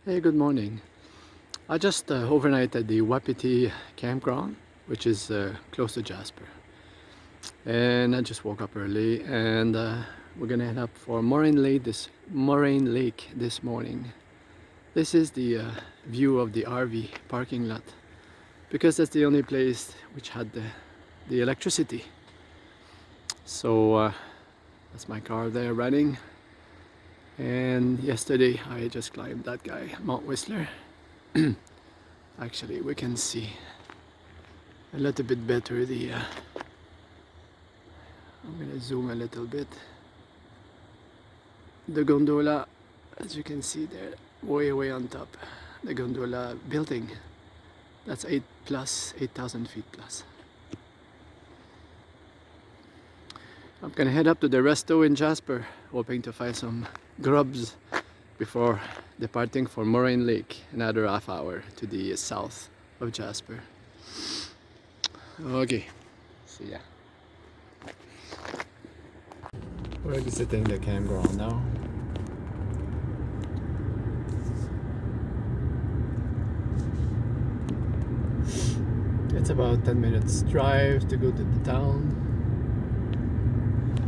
Hey, good morning. I just overnight at the Wapiti campground, which is close to Jasper. And I just woke up early and we're gonna head up for Moraine Lake this morning. This is the view of the RV parking lot because that's the only place which had the electricity. So that's my car there running. And yesterday I just climbed that guy, Mount Whistler. Actually, we can see a little bit better the I'm gonna zoom a little bit. The gondola, as you can see there, way on top. The gondola building, that's 8,000 feet plus. I'm gonna head up to the resto in Jasper, hoping to find some grubs before departing for Moraine Lake, another half hour to the south of Jasper. Okay, see ya. We're exiting the campground now. It's about 10 minutes drive to go to the town,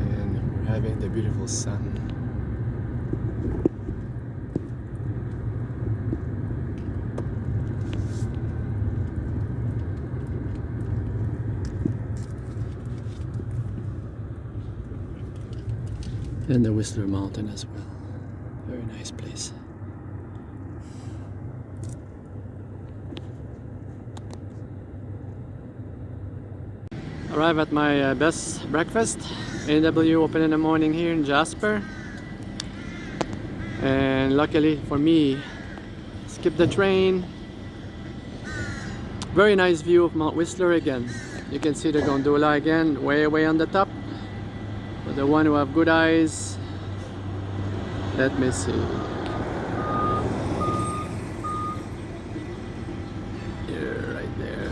and we're having the beautiful sun. And the Whistler Mountain as well. Very nice place. Arrive at my best breakfast. A&W open in the morning here in Jasper. And luckily for me, skip the train. Very nice view of Mount Whistler again. You can see the gondola again, way on the top. For the one who have good eyes, let me see. Yeah, right there.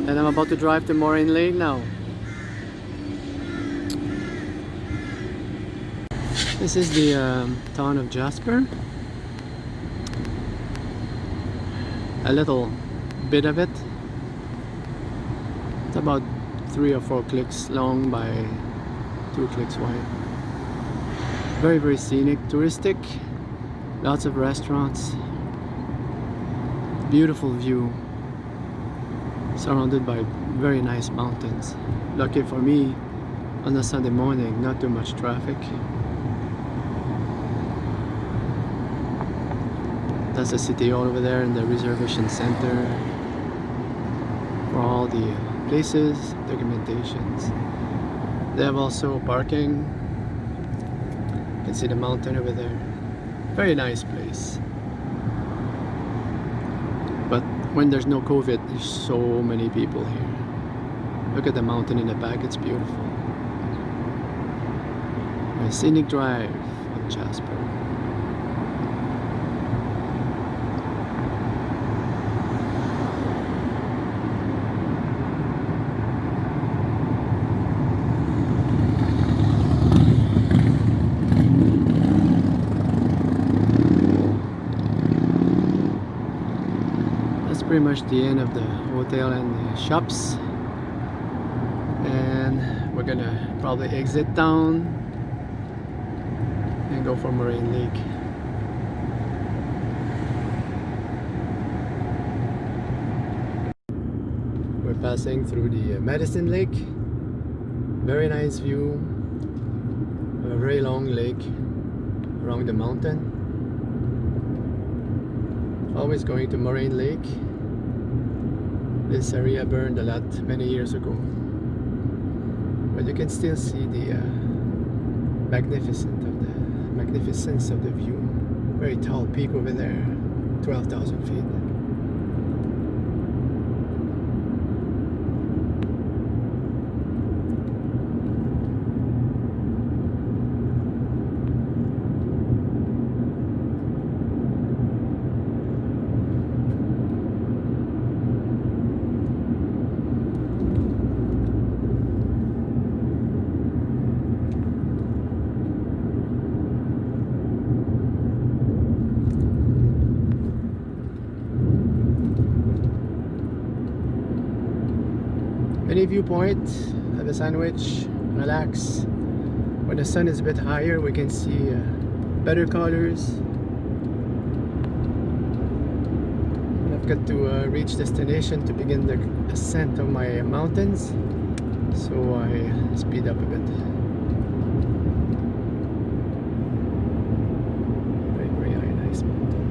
And I'm about to drive to Moraine Lake now. This is the town of Jasper. A little bit of it. It's about 3 or 4 clicks long by 2 clicks wide. Very scenic, touristic. Lots of restaurants. Beautiful view. Surrounded by very nice mountains. Lucky for me, on a Sunday morning, not too much traffic. That's the city all over there, and the reservation center for all the places, documentations. They have also parking. You can see the mountain over there. Very nice place. But when there's no COVID, there's so many people here. Look at the mountain in the back, it's beautiful. A scenic drive of Jasper. Pretty much the end of the hotel and the shops, and we're gonna probably exit town and go for Moraine Lake. We're passing through the Maligne Lake. Very nice view. A very long lake around the mountain. Always going to Moraine Lake. This area burned a lot many years ago, but you can still see the magnificence of the view. Very tall peak over there, 12,000 feet. mini viewpoint, have a sandwich, relax. When the sun is a bit higher, we can see better colors. And I've got to reach destination to begin the ascent of my mountains, so I speed up a bit. Very nice mountain.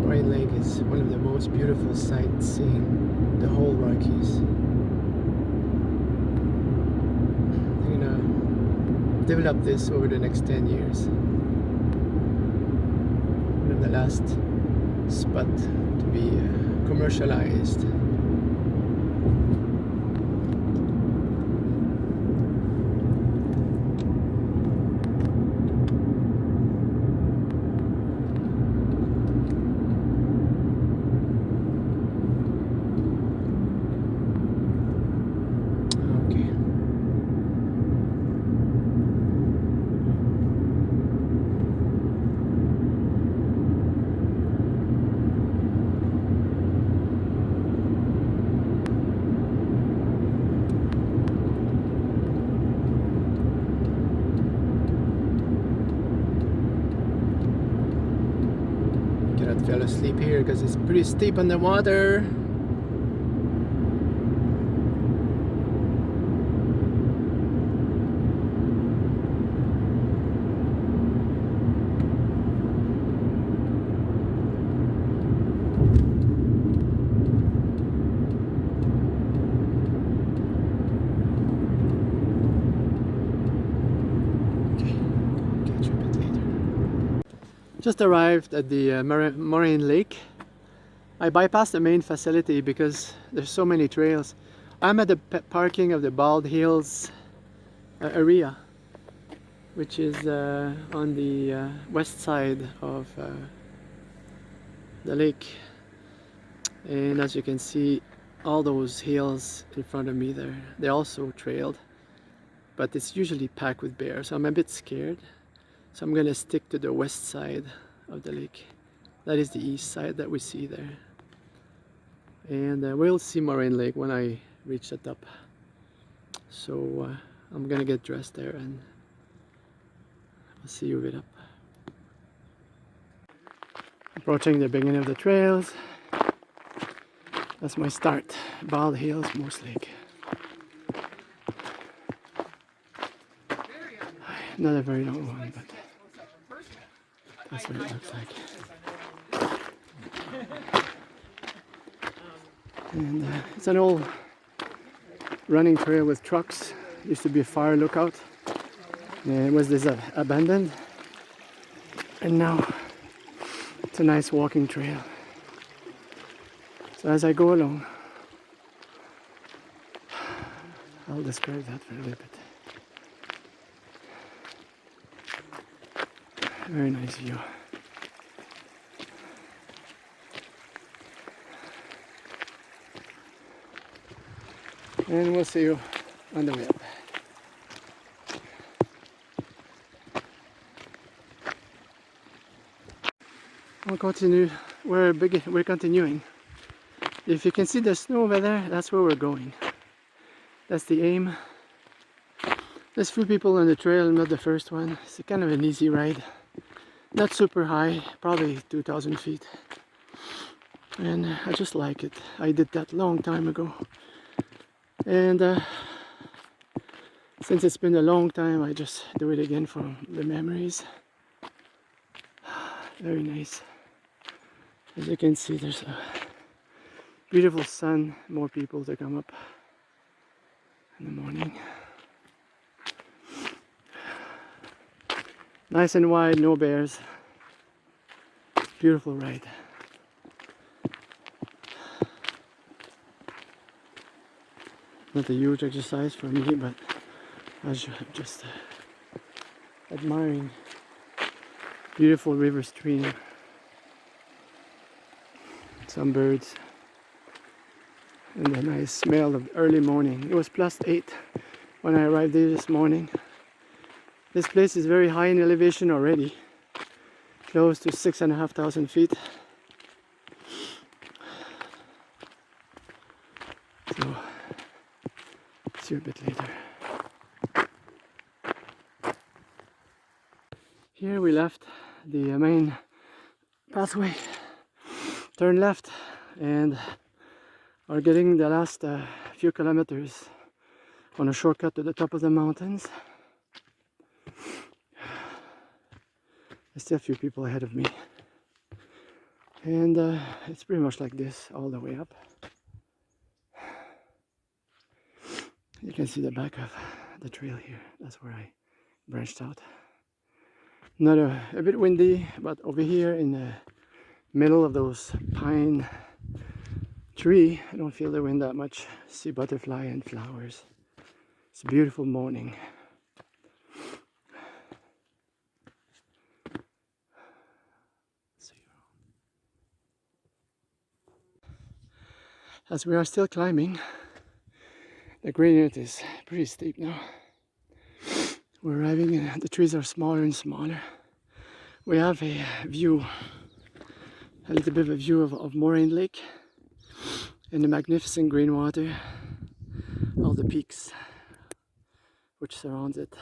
Maligne Lake is one of the most beautiful sights seeing the whole Rockies. They're gonna develop this over the next 10 years. One of the last spot to be commercialized. Fell asleep here because it's pretty steep on the water. Just arrived at the Maligne Lake. I bypassed the main facility because there's so many trails. I'm at the parking of the Bald Hills area, which is on the west side of the lake. And as you can see, all those hills in front of me there, they're also trailed, but it's usually packed with bears. So I'm a bit scared. So I'm gonna stick to the west side of the lake. That is the east side that we see there. And we'll see Maligne Lake when I reach the top. So I'm gonna get dressed there and I'll see you right up. Approaching the beginning of the trails. That's my start. Bald Hills, Moose Lake. Not a very long one, but that's what it looks like. And it's an old running trail with trucks. Used to be a fire lookout. And it was abandoned. And now it's a nice walking trail. So as I go along, I'll describe that for a little bit. Very nice view. And we'll see you on the way up. We'll continue. We're continuing. If you can see the snow over there, that's where we're going. That's the aim. There's few people on the trail, not the first one. It's kind of an easy ride. Not super high, probably 2,000 feet. And I just like it. I did that long time ago. And since it's been a long time, I just do it again for the memories. Very nice. As you can see, there's a beautiful sun. More people to come up in the morning. Nice and wide, no bears. Beautiful ride. Not a huge exercise for me, but I admiring beautiful river stream, some birds, and the nice smell of early morning. It was +8 when I arrived there this morning. This place is very high in elevation already, close to 6,500 feet. So, see you a bit later. Here we left the main pathway, turn left, and are getting the last few kilometers on a shortcut to the top of the mountains. There's still a few people ahead of me, and it's pretty much like this all the way up. You can see the back of the trail here. That's where I branched out. Not a bit windy, but over here in the middle of those pine tree, I don't feel the wind that much. See butterfly and flowers. It's a beautiful morning. As we are still climbing, the gradient is pretty steep now. We're arriving and the trees are smaller and smaller. We have a view, a little bit of a view of Maligne Lake and the magnificent green water, all the peaks which surrounds it.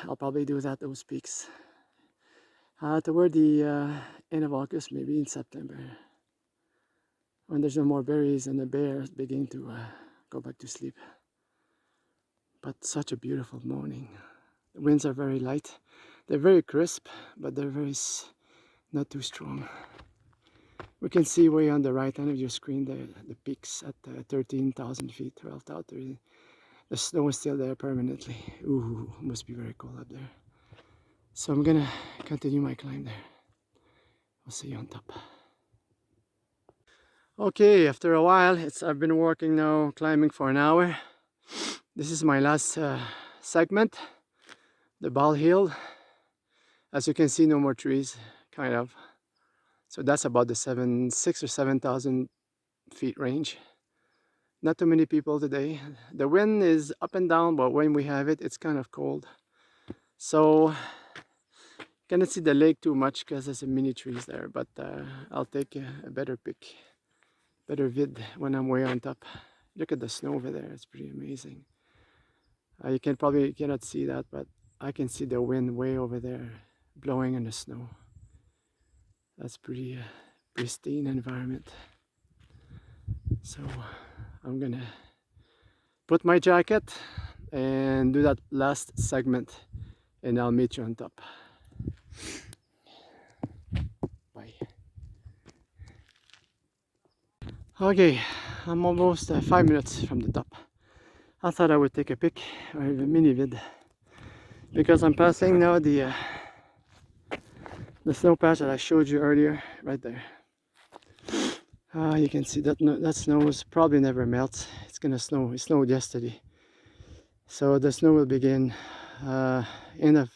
I'll probably do those peaks toward the end of August, maybe in September, when there's no more berries and the bears begin to go back to sleep. But such a beautiful morning. The winds are very light. They're very crisp, but they're not too strong. We can see way on the right hand of your screen the peaks at 13,000 feet, 12,000. The snow is still there permanently. Ooh, must be very cold up there. So I'm gonna continue my climb there. I'll see you on top. Okay, after a while, I've been working now, climbing for an hour. This is my last segment, the Ball Hill. As you can see, no more trees, kind of. So that's about the 6,000 or 7,000 feet range. Not too many people today. The wind is up and down, but when we have it, it's kind of cold. So cannot see the lake too much because there's some mini trees there, but I'll take a better vid when I'm way on top. Look at the snow over there, it's pretty amazing. You cannot see that, but I can see the wind way over there blowing in the snow. That's pretty pristine environment. So I'm gonna put my jacket and do that last segment, and I'll meet you on top. Bye. Okay, I'm almost 5 minutes from the top. I thought I would take a pic or a mini vid because I'm passing now the snow patch that I showed you earlier, right there. You can see that that snow is probably never melts. It's gonna snow. It snowed yesterday, so the snow will begin end of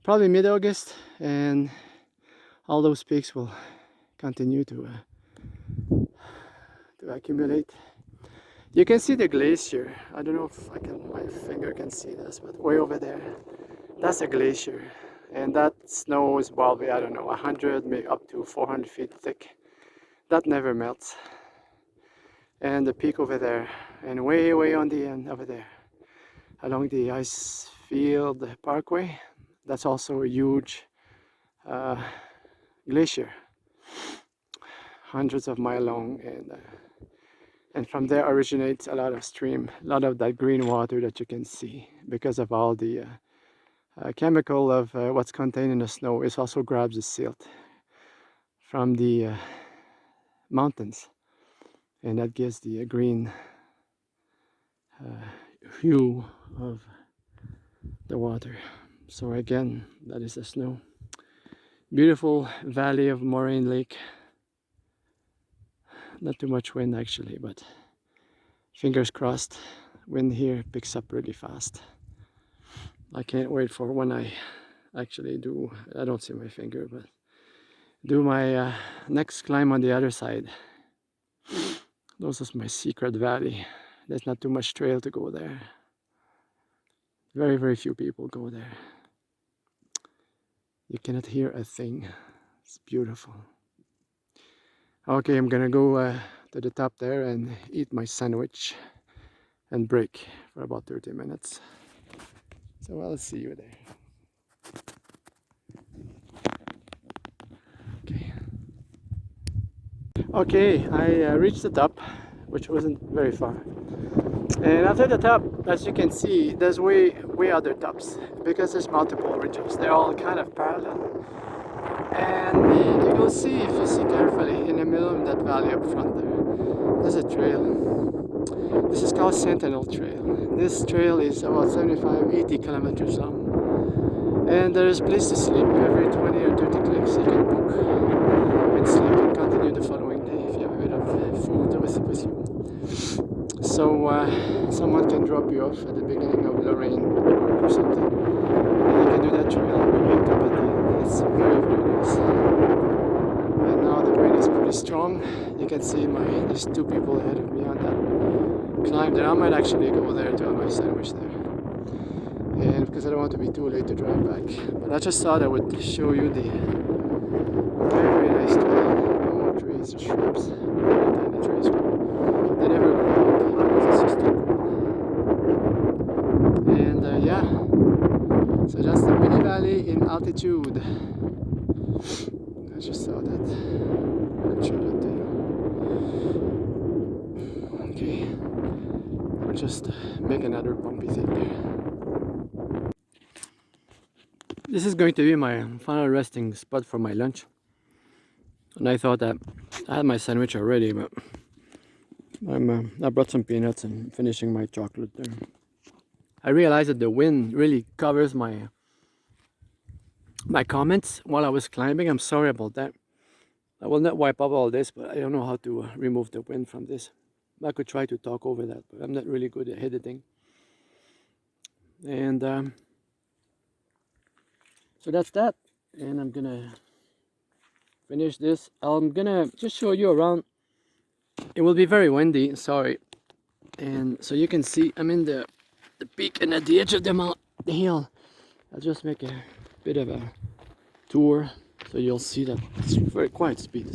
probably mid-August, and all those peaks will continue to accumulate. You can see the glacier. I don't know if my finger can see this, but way over there, that's a glacier, and that snow is probably, I don't know, 100, maybe up to 400 feet thick. That never melts. And the peak over there, and way on the end over there, along the ice field parkway, that's also a huge glacier, hundreds of miles long, and from there originates a lot of that green water that you can see because of all the chemical of what's contained in the snow. It also grabs the silt from the mountains, and that gives the green hue of the water. So again, that is the snow. Beautiful valley of Maligne Lake. Not too much wind actually, but fingers crossed, wind here picks up really fast. I can't wait for when I actually do, I don't see my finger, but do my next climb on the other side. This is my secret valley. There's not too much trail to go there. Very, very few people go there. You cannot hear a thing. It's beautiful. Okay, I'm gonna go to the top there and eat my sandwich and break for about 30 minutes. So I'll see you there. Okay. Okay, I reached the top, which wasn't very far. And after the top, as you can see, there's way other tops because there's multiple ridges. They're all kind of parallel. And you will see, if you see carefully, in the middle of that valley up front there, there's a trail. This is called Sentinel Trail. This trail is about 75-80 kilometers long. And there is a place to sleep. Every 20 or 30 clicks you can book and sleep and continue the following day if you have a bit of food with you. So someone can drop you off at the beginning of Lorraine or something. And you can do that trail and be picked up at the end. It's very, very nice. And now the wind is pretty strong. You can see there's two people ahead of me on that climb there. I might actually go there to have my sandwich there. And because I don't want to be too late to drive back. But I just thought I would show you the very, very nice trail. No more trees or shrubs. Very tiny trees. They never grow up because it's just too cold. And yeah, so that's the mini valley in altitude. I just saw that. I could show that to you. Okay, we'll just make another bumpy thing there. This is going to be my final resting spot for my lunch. And I thought that I had my sandwich already, but I brought some peanuts and finishing my chocolate there. I realized that the wind really covers my comments while I was climbing. I'm sorry about that. I will not wipe up all this, but I don't know how to remove the wind from this. I could try to talk over that, but I'm not really good at editing. And so that's that. And I'm gonna finish this. I'm gonna just show you around. It will be very windy, sorry. And so you can see I'm in the peak and at the edge of the hill. I'll just make a bit of a tour so you'll see that it's very quite steep.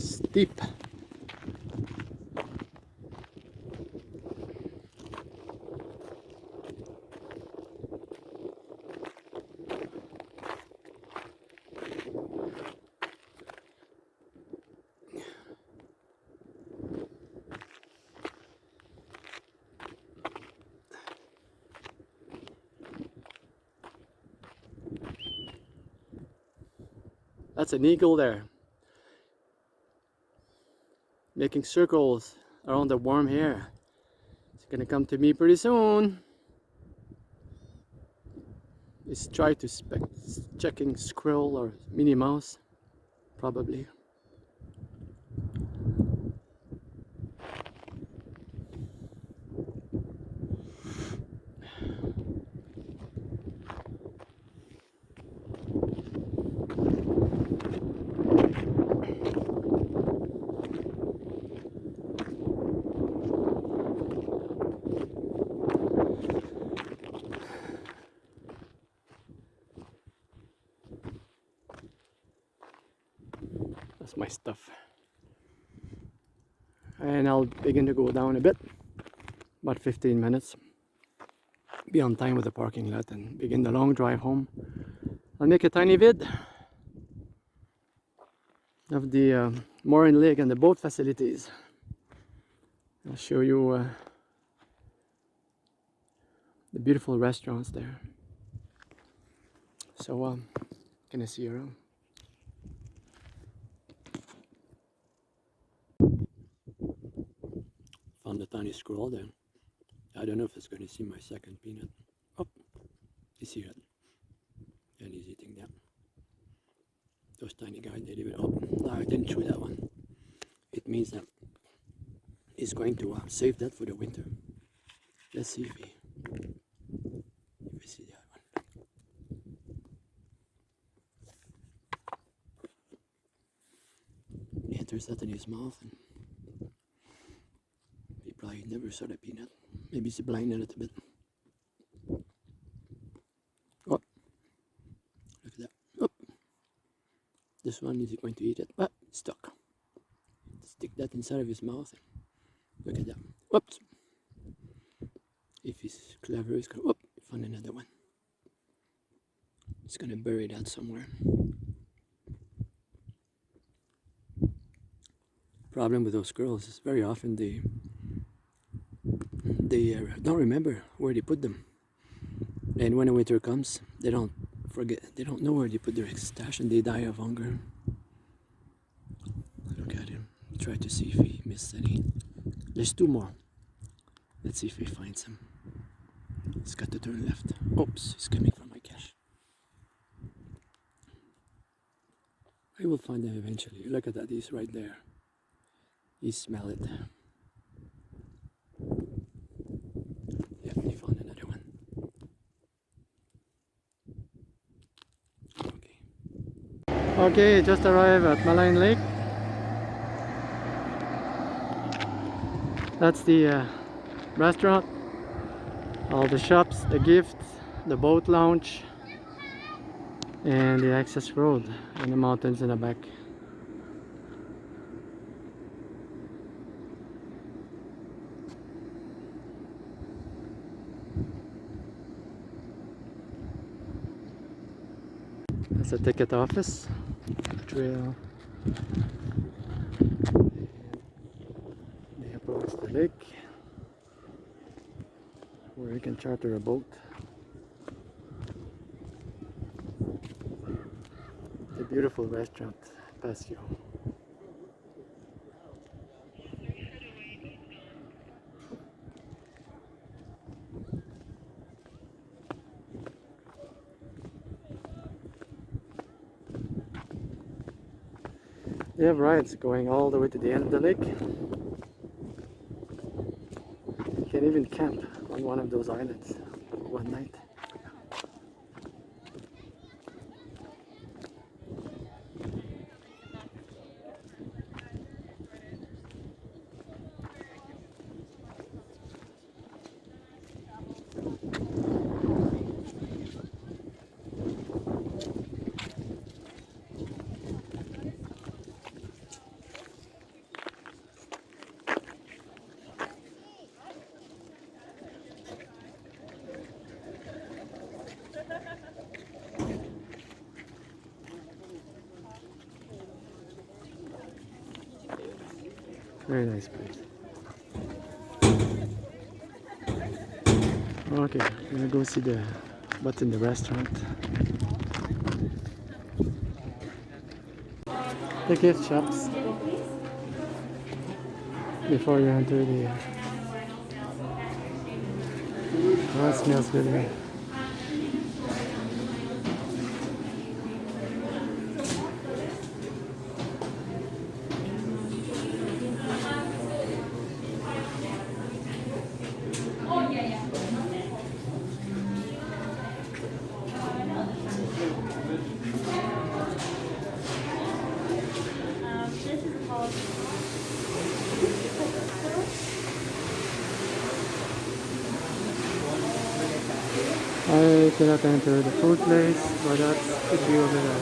That's an eagle there, making circles around the warm air. It's gonna come to me pretty soon. It's trying to checking squirrel or Minnie Mouse, probably. That's my stuff. And I'll begin to go down a bit, about 15 minutes. Be on time with the parking lot and begin the long drive home. I'll make a tiny vid of the Maligne Lake and the boat facilities. I'll show you the beautiful restaurants there. So can I see you around? Found a tiny squirrel there. I don't know if it's going to see my second peanut. Oh, you see it? And he's eating that. Those tiny guys, they leave it. Oh, no, I didn't chew that one. It means that he's going to save that for the winter. Let's see if we see that one. enters that in his mouth, and he probably never saw the peanut. Maybe he's blinded a little bit. Oh, look at that. Oh, this one is he going to eat it? But stuck. Stick that inside of his mouth. Look at that. Whoops. If he's clever, he's gonna find another one. He's gonna bury that somewhere. Problem with those squirrels is very often they don't remember where they put them, and when the winter comes, they don't know where they put their stash, and they die of hunger. Look at him. Try to see if he missed any. There's two more. Let's see if he finds him. He's got to turn left. Oops, he's coming from my cache. I will find him eventually. Look at that, he's right there. He smell it. Yeah, he found another one. Okay, just arrived at Maligne Lake. That's the restaurant, all the shops, the gifts, the boat launch, and the access road, and the mountains in the back. That's a ticket office, trail. They approach the lake where you can charter a boat. It's a beautiful restaurant, patio. They have rides going all the way to the end of the lake. You can even camp on one of those islands one night. Very nice place. Okay, I'm gonna go see what's in the restaurant. The gift shops before you enter the. Oh, it smells good here. I cannot enter the food place, but that's the view over there.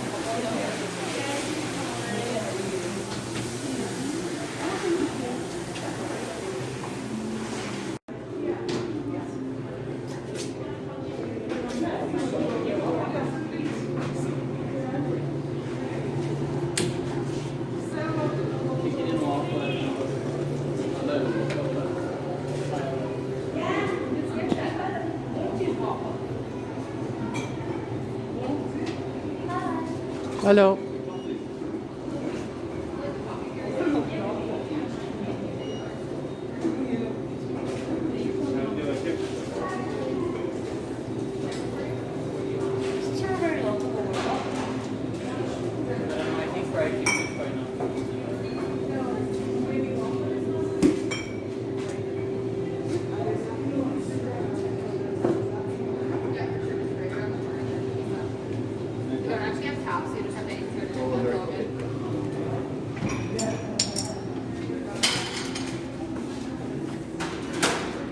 Hello.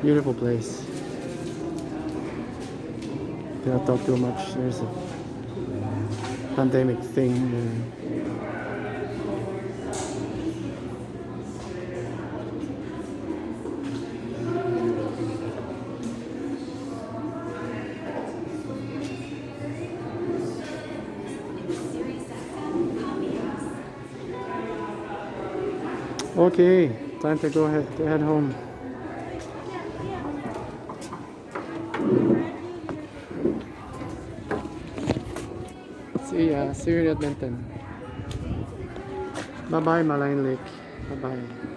Beautiful place. Cannot talk too much. There's a pandemic thing. Okay, time to go ahead to head home. See you in Edmonton. Bye bye, Maligne Lake. Bye bye.